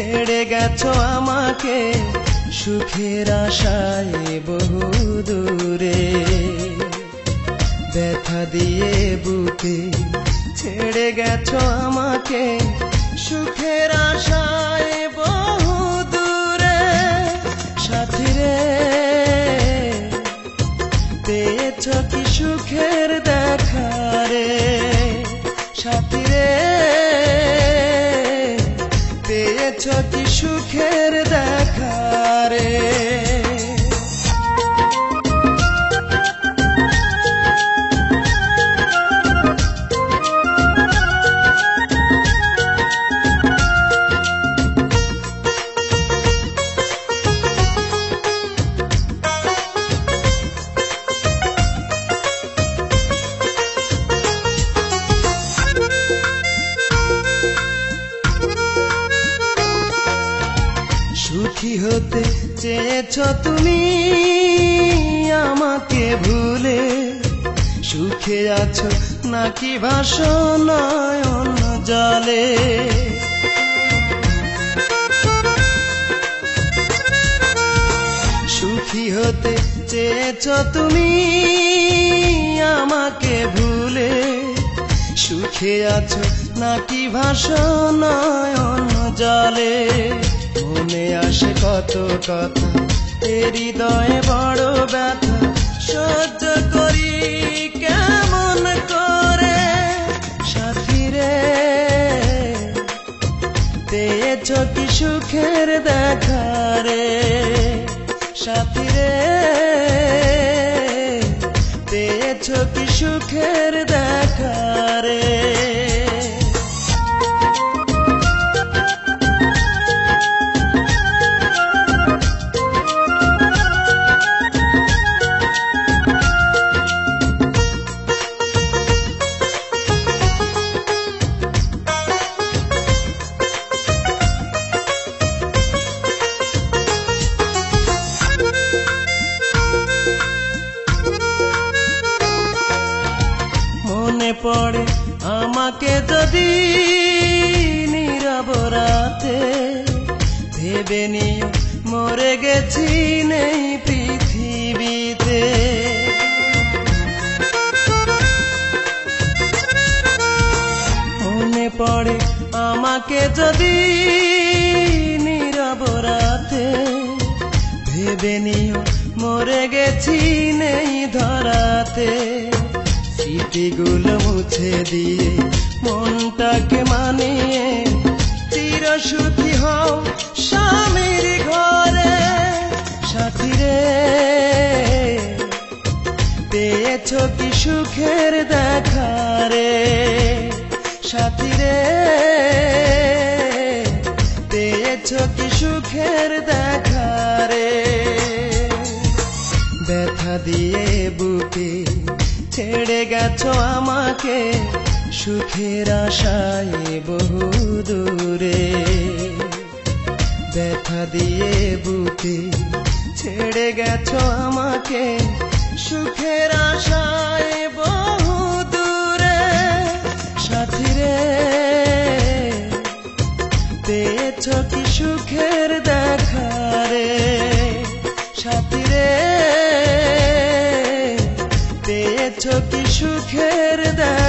ছেড়ে গেছো আমাকে সুখের আশায় বহু দূরে। ব্যথা দিয়ে বুকে ছেড়ে গেছো আমাকে সুখের আশায় বহু দূরে। সাথী রে, পেয়েছো কি সুখের দেখা রে? সাথী রে, পেয়েছো কি সুখের দেখা রে? সুখী হতে চেয়েছো তুমি আমাকে ভুলে, সুখে আছো নাকি ভাসো নয়ন জলে? সুখী হতে চেয়েছো তুমি আমাকে ভুলে, সুখে আছো নাকি ভাসো নয়ন জলে? মনে আসে কত কথা, হৃদয়ে বড় ব্যথা, সহ্য করি কেমন করে? সাথী রে, পেয়েছো কি সুখের দেখা রে? সাথী রে, পেয়েছো কি সুখের দেখা রে? মনে পড়ে আমাকে যদি নীরব রাতে, ভেবে নিও মরে গেছি নেই পৃথিবীতে। মনে পড়ে আমাকে যদি নীরব রাতে, ভেবে নিও মরে গেছি নেই ধরাতে। স্মৃতিগুলো মুছে দিয়ে মনটাকে মানিয়ে চিরসুখী হও স্বামীর ঘরে। সাথী রে, পেয়েছো কি সুখের দেখা রে? সাথী রে, পেয়েছো কি সুখের দেখা রে? ব্যথা দিয়ে বুকে ছেড়ে গেছো আমাকে সুখের আশায় বহু দূরে। ব্যথা দিয়ে বুকে ছেড়ে গেছো আমাকে সুখের আশায় বহু দূরে। সাথী রে, পেয়েছো কি সুখের দেখা রে? সাথী রে, পেয়েছো কি সুখের দেখা?